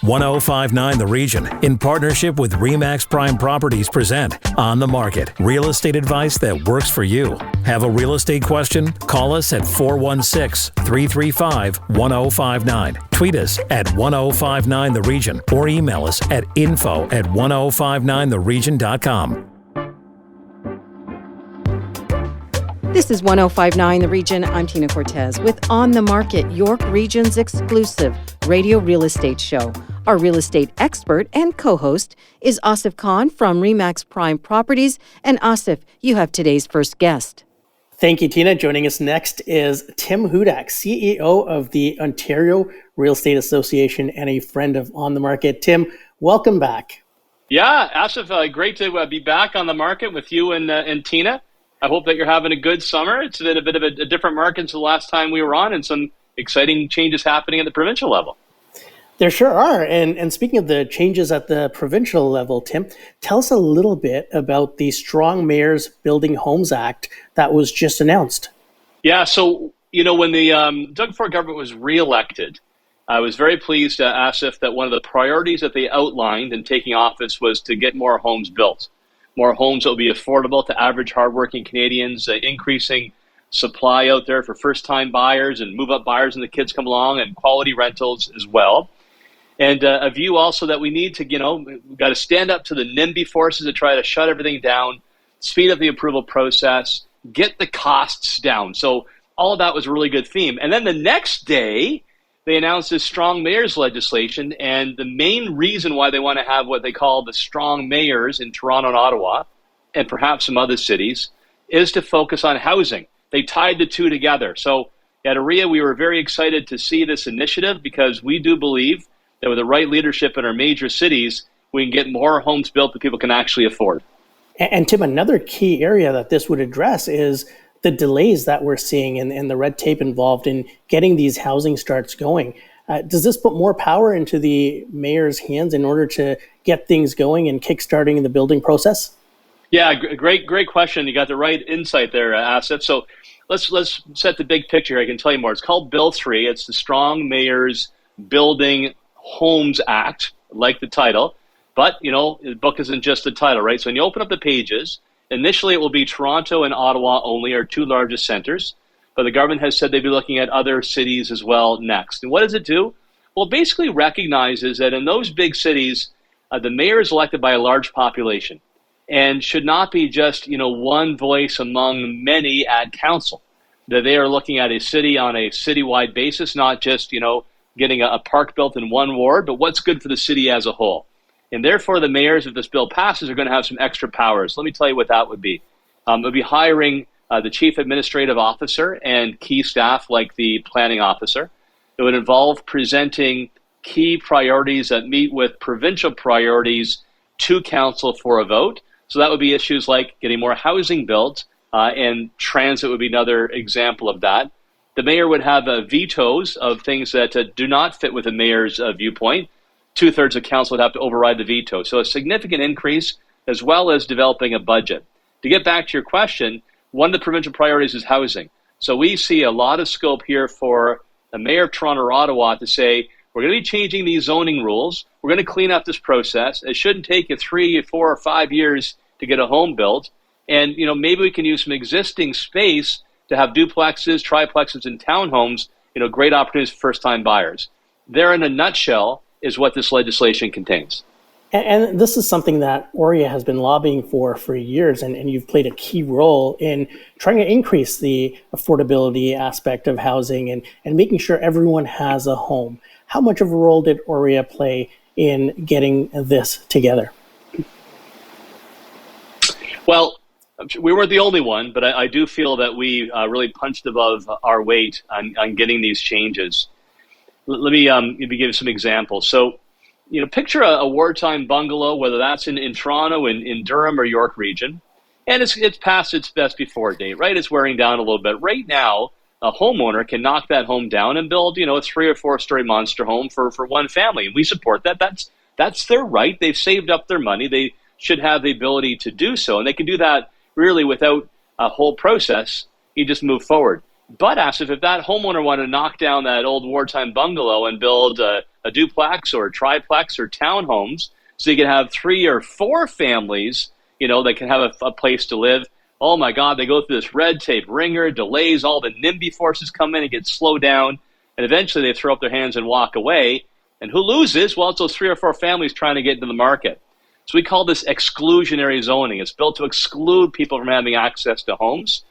1059 The Region, in partnership with RE/MAX Prime Properties, present On the Market, real estate advice that works for you. Have a real estate question? Call us at 416-335-1059. Tweet us at 1059 The Region or email us at info@1059theregion.com. This is 1059 The Region. I'm Tina Cortez with On the Market, York Region's exclusive radio real estate show. Our real estate expert and co-host is Asif Khan from RE/MAX Prime Properties. And Asif, you have today's first guest. Thank you, Tina. Joining us next is Tim Hudak, CEO of the Ontario Real Estate Association and a friend of On the Market. Tim, welcome back. Yeah, Asif, great to be back on the market with you and Tina. I hope that you're having a good summer. It's been a bit of a different market since the last time we were on, and some exciting changes happening at the provincial level. There sure are. And speaking of the changes at the provincial level, Tim, tell us a little bit about the Strong Mayors Building Homes Act that was just announced. Yeah, so, when the Doug Ford government was reelected, I was very pleased, Asif, that one of the priorities that they outlined in taking office was to get more homes built. More homes that will be affordable to average hardworking Canadians, increasing supply out there for first-time buyers and move-up buyers when the kids come along, and quality rentals as well. And a view also that we need to, we've got to stand up to the NIMBY forces to try to shut everything down, speed up the approval process, get the costs down. So all of that was a really good theme. And then the next day, they announced this Strong Mayors legislation, and the main reason why they want to have what they call the Strong Mayors in Toronto and Ottawa, and perhaps some other cities, is to focus on housing. They tied the two together. So at OREA, we were very excited to see this initiative because we do believe that with the right leadership in our major cities, we can get more homes built that people can actually afford. And Tim, another key area that this would address is the delays that we're seeing and the red tape involved in getting these housing starts going. Does this put more power into the mayor's hands in order to get things going and kickstarting the building process? Yeah, great question. You got the right insight there, Asif. So let's set the big picture. I can tell you more. It's called Bill 3. It's the Strong Mayors Building Homes Act, like the title. But, the book isn't just the title, right? So when you open up the pages, initially, it will be Toronto and Ottawa only, our two largest centers, but the government has said they'd be looking at other cities as well next. And what does it do? Well, it basically recognizes that in those big cities, the mayor is elected by a large population and should not be just, one voice among many at council. That they are looking at a city on a citywide basis, not just, getting a park built in one ward, but what's good for the city as a whole. And therefore, the mayors, if this bill passes, are going to have some extra powers. Let me tell you what that would be. It would be hiring the chief administrative officer and key staff like the planning officer. It would involve presenting key priorities that meet with provincial priorities to council for a vote. So that would be issues like getting more housing built, and transit would be another example of that. The mayor would have vetoes of things that do not fit with the mayor's viewpoint. 2/3 of council would have to override the veto. So a significant increase, as well as developing a budget. To get back to your question, one of the provincial priorities is housing. So we see a lot of scope here for the mayor of Toronto or Ottawa to say, we're going to be changing these zoning rules. We're going to clean up this process. It shouldn't take you 3, 4, or 5 years to get a home built. And, maybe we can use some existing space to have duplexes, triplexes, and townhomes, great opportunities for first-time buyers. There, in a nutshell, is what this legislation contains. And this is something that OREA has been lobbying for years, and you've played a key role in trying to increase the affordability aspect of housing and making sure everyone has a home. How much of a role did OREA play in getting this together? Well, we weren't the only one, but I do feel that we really punched above our weight on getting these changes. Let me maybe give some examples. So, picture a wartime bungalow, whether that's in Toronto, in Durham or York region, and it's past its best before date, right? It's wearing down a little bit. Right now, a homeowner can knock that home down and build, a 3 or 4 story monster home for one family. And we support that. That's their right. They've saved up their money. They should have the ability to do so. And they can do that really without a whole process. You just move forward. But Asif, if that homeowner wanted to knock down that old wartime bungalow and build a a duplex or a triplex or townhomes, so you can have 3 or 4 families, that can have a place to live. Oh my God, they go through this red tape, ringer, delays, all the NIMBY forces come in and get slowed down, and eventually they throw up their hands and walk away. And who loses? Well, it's those 3 or 4 families trying to get into the market. So we call this exclusionary zoning. It's built to exclude people from having access to homes.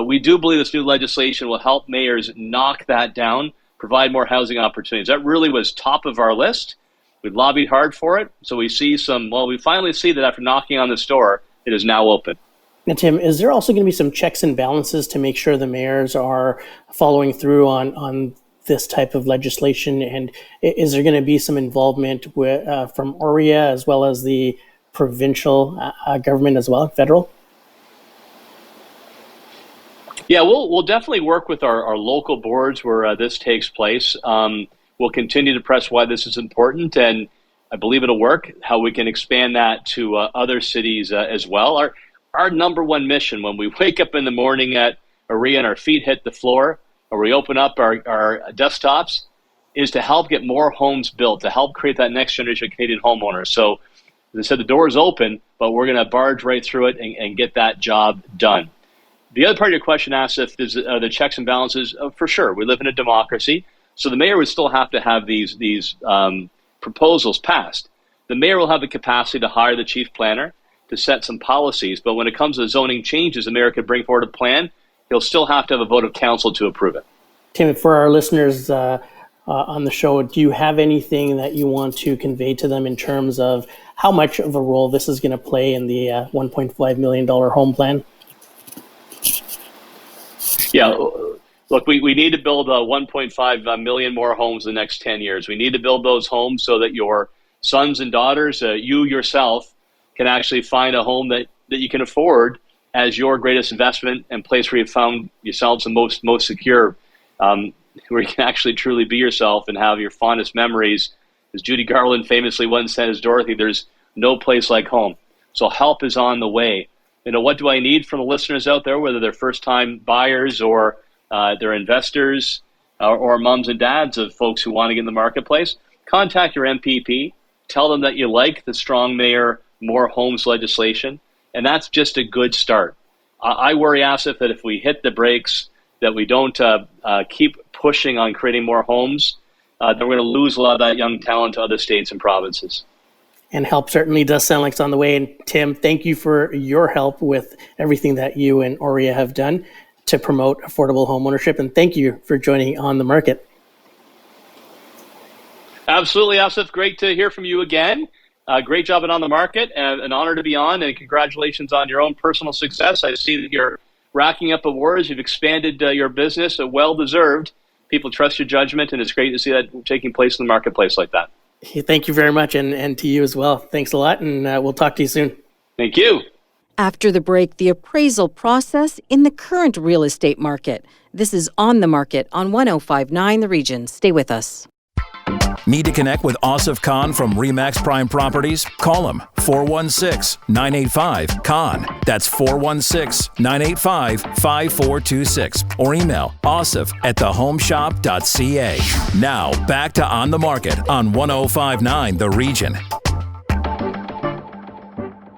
We do believe this new legislation will help mayors knock that down, provide more housing opportunities. That really was top of our list. We've lobbied hard for it. So we finally see that after knocking on this door, it is now open. Now, Tim, is there also going to be some checks and balances to make sure the mayors are following through on this type of legislation? And is there going to be some involvement from OREA as well as the provincial government as well, federal? Yeah, we'll definitely work with our local boards where this takes place. We'll continue to press why this is important, and I believe it'll work, how we can expand that to other cities as well. Our number one mission when we wake up in the morning at OREA and our feet hit the floor, or we open up our desktops, is to help get more homes built, to help create that next generation of Canadian homeowners. So, as I said, the door is open, but we're going to barge right through it and get that job done. The other part of your question, Asif, is the checks and balances. For sure, we live in a democracy, so the mayor would still have to have these proposals passed. The mayor will have the capacity to hire the chief planner to set some policies, but when it comes to zoning changes, the mayor could bring forward a plan. He'll still have to have a vote of council to approve it. Tim, for our listeners on the show, do you have anything that you want to convey to them in terms of how much of a role this is going to play in the $1.5 million home plan? Yeah, look, we need to build 1.5 million more homes in the next 10 years. We need to build those homes so that your sons and daughters, you yourself, can actually find a home that you can afford as your greatest investment and place where you found yourselves the most secure, where you can actually truly be yourself and have your fondest memories. As Judy Garland famously once said as Dorothy, there's no place like home. So help is on the way. What do I need from the listeners out there, whether they're first-time buyers or they're investors or moms and dads of folks who want to get in the marketplace? Contact your MPP. Tell them that you like the Strong Mayor, More Homes legislation, and that's just a good start. I worry, Asif, that if we hit the brakes, that we don't keep pushing on creating more homes, then we're going to lose a lot of that young talent to other states and provinces. And help certainly does sound like it's on the way. And Tim, thank you for your help with everything that you and OREA have done to promote affordable homeownership. And thank you for joining On the Market. Absolutely, Asif. Great to hear from you again. Great job at On the Market. An honor to be on, and congratulations on your own personal success. I see that you're racking up awards. You've expanded your business, well-deserved. People trust your judgment, and it's great to see that taking place in the marketplace like that. Thank you very much, and to you as well. Thanks a lot, and we'll talk to you soon. Thank you. After the break, the appraisal process in the current real estate market. This is On the Market on 105.9 The Region. Stay with us. Need to connect with Asif Khan from RE/MAX Prime Properties? Call him 416-985-KHAN. That's 416-985-5426. Or email asif@thehomeshop.ca. Now back to On the Market on 105.9 The Region.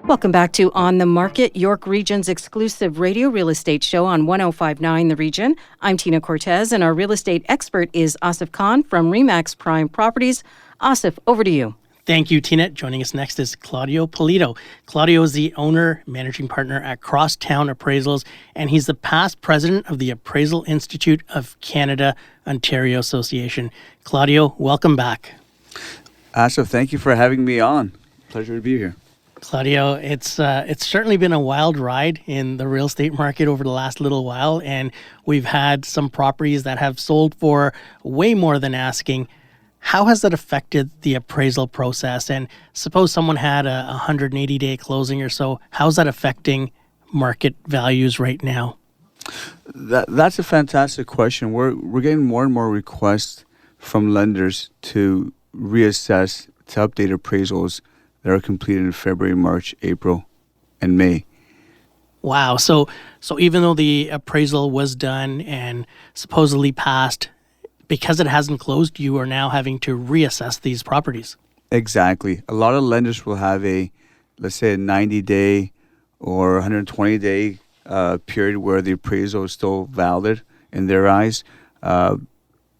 Welcome back to On the Market, York Region's exclusive radio real estate show on 105.9 The Region. I'm Tina Cortez, and our real estate expert is Asif Khan from RE/MAX Prime Properties. Asif, over to you. Thank you, Tina. Joining us next is Claudio Polito. Claudio is the owner, managing partner at Cross Town Appraisals, and he's the past president of the Appraisal Institute of Canada, Ontario Association. Claudio, welcome back. Asif, thank you for having me on. Pleasure to be here. Claudio, it's certainly been a wild ride in the real estate market over the last little while, and we've had some properties that have sold for way more than asking. How has that affected the appraisal process? And suppose someone had a 180-day closing or so, how's that affecting market values right now? That's a fantastic question. We're getting more and more requests from lenders to reassess, to update appraisals that are completed in February, March, April, and May. Wow. So even though the appraisal was done and supposedly passed, because it hasn't closed, you are now having to reassess these properties. Exactly. A lot of lenders will have let's say a 90-day or 120-day period where the appraisal is still valid in their eyes.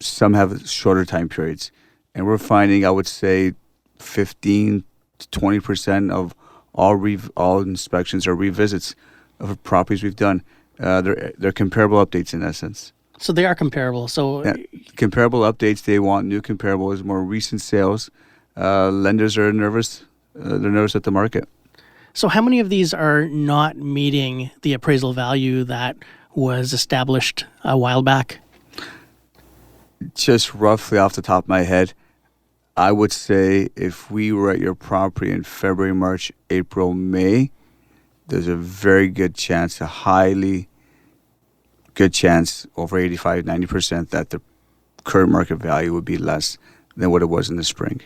Some have shorter time periods. And we're finding, I would say, 15 to 20% of all inspections or revisits of properties we've done. They're comparable updates in essence. So they are comparable. So comparable updates, they want new comparables, more recent sales. Lenders are nervous. They're nervous at the market. So how many of these are not meeting the appraisal value that was established a while back? Just roughly off the top of my head, I would say if we were at your property in February, March, April, May, there's a very good chance, a highly good chance, over 85, 90%, that the current market value would be less than what it was in the spring.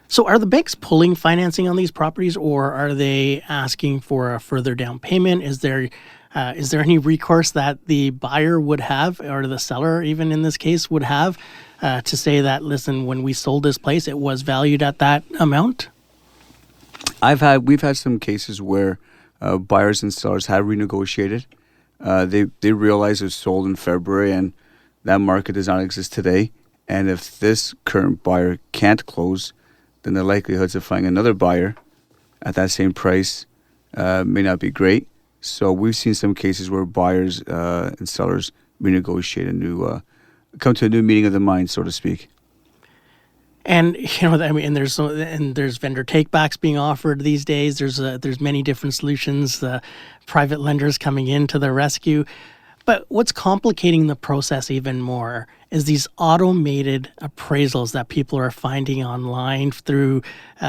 So are the banks pulling financing on these properties, or are they asking for a further down payment? Is there any recourse that the buyer would have, or the seller even in this case would have, to say that, listen, when we sold this place, it was valued at that amount? We've had some cases where buyers and sellers have renegotiated. They realize it's sold in February and that market does not exist today. And if this current buyer can't close, then the likelihoods of finding another buyer at that same price may not be great. So we've seen some cases where buyers and sellers renegotiate come to a new meeting of the mind, so to speak. And there's vendor takebacks being offered these days. There's many different solutions. Private lenders coming in to the rescue. But what's complicating the process even more is these automated appraisals that people are finding online through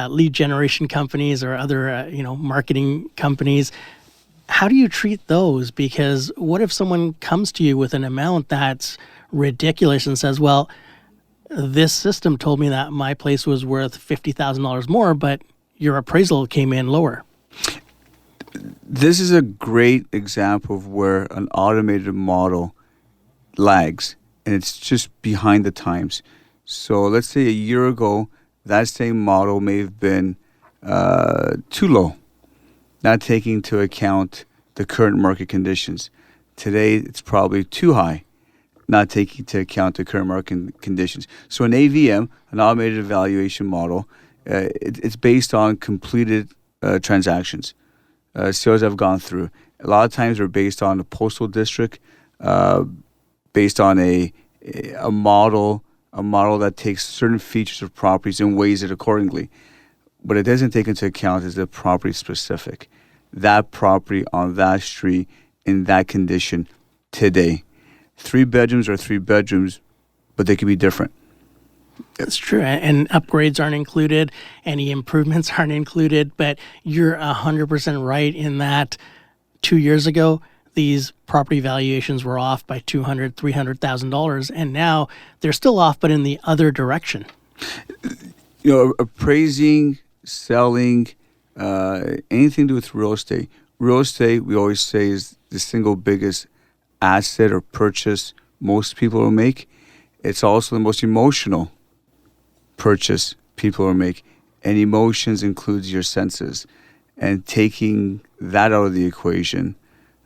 lead generation companies or other marketing companies. How do you treat those? Because what if someone comes to you with an amount that's ridiculous and says, well, this system told me that my place was worth $50,000 more, but your appraisal came in lower? This is a great example of where an automated model lags, and it's just behind the times. So let's say a year ago, that same model may have been too low, not taking into account the current market conditions. Today, it's probably too high, not taking into account the current market conditions. So an AVM, an automated evaluation model, it's based on completed transactions. Sales have gone through. A lot of times they're based on a postal district, based on a model that takes certain features of properties and weighs it accordingly. What it doesn't take into account is the property specific. That property on that street in that condition today. 3 bedrooms are 3 bedrooms, but they could be different. That's true. And upgrades aren't included. Any improvements aren't included. But you're 100% right in that 2 years ago, these property valuations were off by $200,000, $300,000. And now they're still off, but in the other direction. Appraising, selling, anything to do with real estate. Real estate, we always say, is the single biggest asset or purchase most people will make. It's also the most emotional purchase people will make. And emotions includes your senses. And taking that out of the equation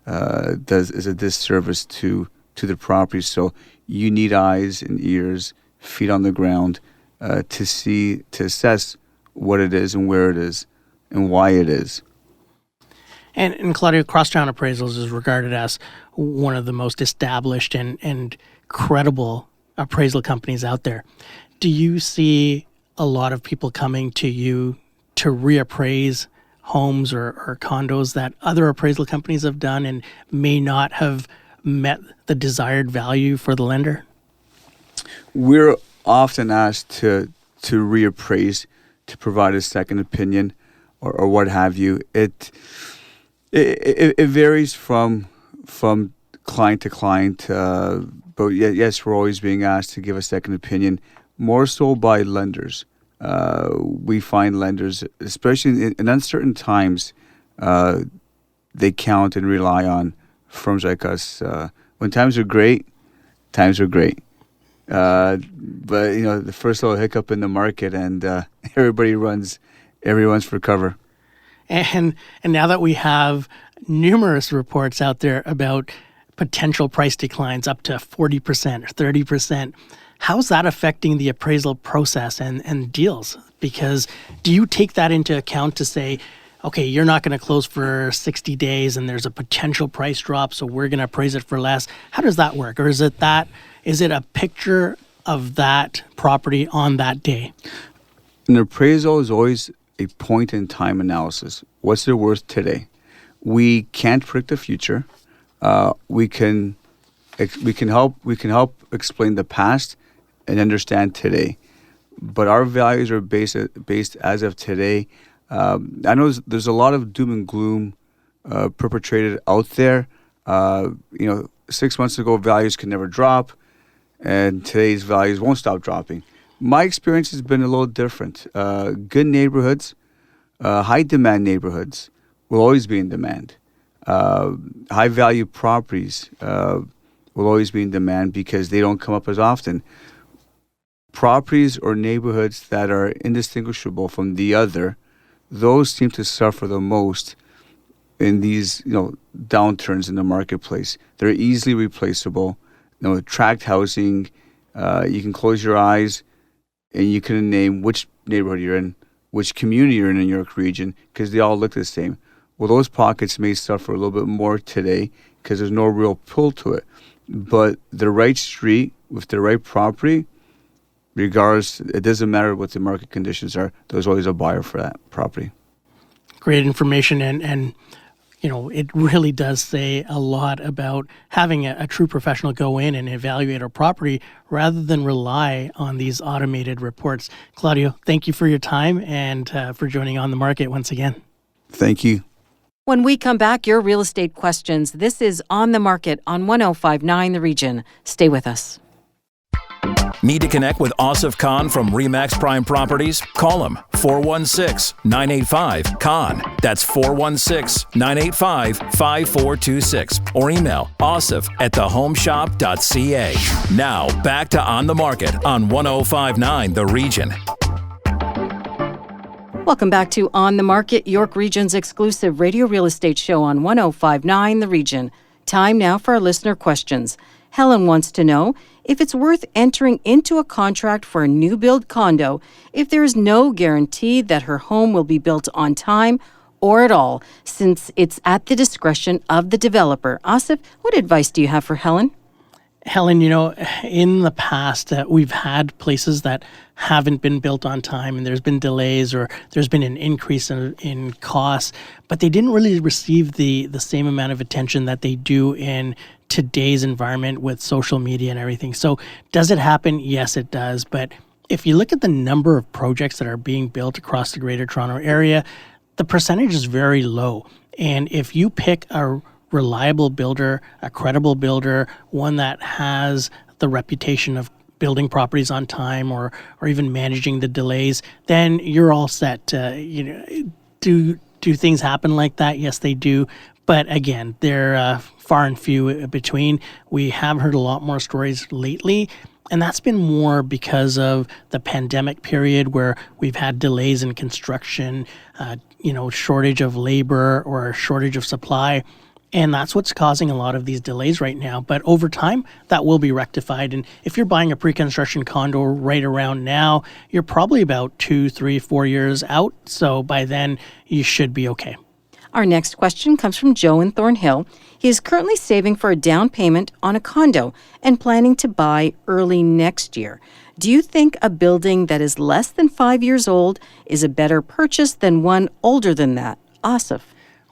is a disservice to the property. So you need eyes and ears, feet on the ground, to assess what it is and where it is and why it is. And Claudio, Cross Town Appraisals is regarded as one of the most established and credible appraisal companies out there. Do you see a lot of people coming to you to reappraise homes or condos that other appraisal companies have done and may not have met the desired value for the lender? We're often asked to reappraise, to provide a second opinion or what have you. It varies from client to client, but yes, we're always being asked to give a second opinion, more so by lenders. We find lenders, especially in uncertain times, they count and rely on firms like us. When times are great, times are great. But the first little hiccup in the market, and everybody runs for cover. And now that we have numerous reports out there about potential price declines up to 40% or 30%, how's that affecting the appraisal process and deals? Because do you take that into account to say, okay, you're not going to close for 60 days and there's a potential price drop, so we're going to appraise it for less? How does that work? Or is it a picture of that property on that day? An appraisal is always a point-in-time analysis. What's it worth today? We can't predict the future. We can help explain the past and understand today, but our values are based as of today. I know there's a lot of doom and gloom perpetrated out there. 6 months ago, values could never drop, and today's values won't stop dropping. My experience has been a little different. Good neighborhoods, high demand neighborhoods will always be in demand. High value properties will always be in demand because they don't come up as often. Properties or neighborhoods that are indistinguishable from the other, those seem to suffer the most in these downturns in the marketplace. They're easily replaceable. Tract housing, you can close your eyes and you can name which neighborhood you're in, which community you're in New York region, because they all look the same. Well, those pockets may suffer a little bit more today because there's no real pull to it. But the right street with the right property, regardless, it doesn't matter what the market conditions are, there's always a buyer for that property. Great information, and it really does say a lot about having a true professional go in and evaluate our property rather than rely on these automated reports. Claudio, thank you for your time and for joining On the Market once again. Thank you. When we come back, your real estate questions. This is On the Market on 105.9 The Region. Stay with us. Need to connect with Asif Khan from RE/MAX Prime Properties? Call him 416-985-KHAN. That's 416-985-5426. Or email asif@thehomeshop.ca. Now back to On the Market on 105.9 The Region. Welcome back to On the Market, York Region's exclusive radio real estate show on 105.9 The Region. Time now for our listener questions. Helen wants to know if it's worth entering into a contract for a new build condo if there is no guarantee that her home will be built on time or at all, since it's at the discretion of the developer. Asif, what advice do you have for Helen? Helen, in the past, we've had places that haven't been built on time and there's been delays or there's been an increase in costs, but they didn't really receive the same amount of attention that they do in today's environment with social media and everything. So does it happen? Yes, it does. But if you look at the number of projects that are being built across the Greater Toronto Area, the percentage is very low. And if you pick a reliable builder, a credible builder, one that has the reputation of building properties on time or even managing the delays, then you're all set. Do things happen like that? Yes, they do. But again, they're far and few between. We have heard a lot more stories lately, and that's been more because of the pandemic period where we've had delays in construction, shortage of labor or shortage of supply. And that's what's causing a lot of these delays right now. But over time, that will be rectified. And if you're buying a pre-construction condo right around now, you're probably about 2, 3, 4 years out. So by then, you should be okay. Our next question comes from Joe in Thornhill. He is currently saving for a down payment on a condo and planning to buy early next year. Do you think a building that is less than 5 years old is a better purchase than one older than that? Asif.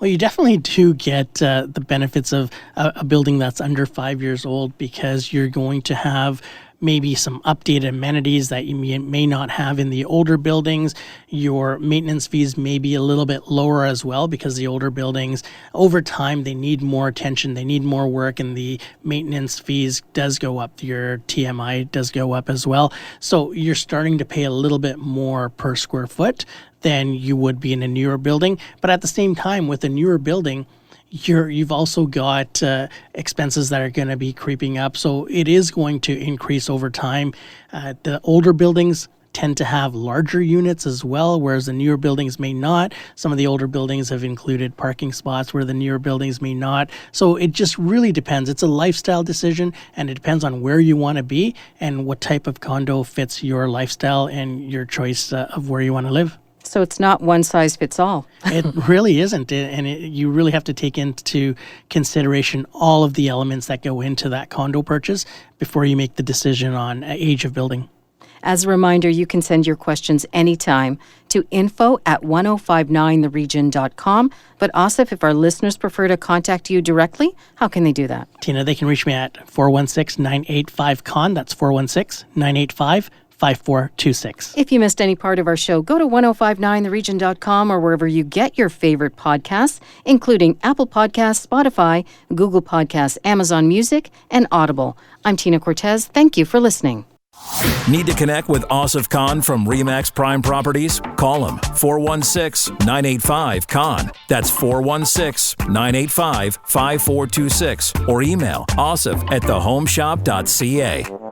Well, you definitely do get the benefits of a building that's under 5 years old because you're going to have maybe some updated amenities that you may not have in the older buildings. Your maintenance fees may be a little bit lower as well because the older buildings, over time, they need more attention, they need more work, and the maintenance fees does go up. Your TMI does go up as well. So you're starting to pay a little bit more per square foot than you would be in a newer building. But at the same time, with a newer building, you've also got expenses that are going to be creeping up. So it is going to increase over time. The older buildings tend to have larger units as well, whereas the newer buildings may not. Some of the older buildings have included parking spots where the newer buildings may not. So it just really depends. It's a lifestyle decision, and it depends on where you want to be and what type of condo fits your lifestyle and your choice of where you want to live. So it's not one size fits all. It really isn't. You really have to take into consideration all of the elements that go into that condo purchase before you make the decision on age of building. As a reminder, you can send your questions anytime to info@1059theregion.com. But Asif, if our listeners prefer to contact you directly, how can they do that? Tina, they can reach me at 416-985-KHAN. That's 416-985-5426. If you missed any part of our show, go to 1059theregion.com or wherever you get your favorite podcasts, including Apple Podcasts, Spotify, Google Podcasts, Amazon Music, and Audible. I'm Tina Cortez. Thank you for listening. Need to connect with Asif Khan from RE/MAX Prime Properties? Call him 416-985-KHAN. That's 416-985-5426 or email asif@thehomeshop.ca.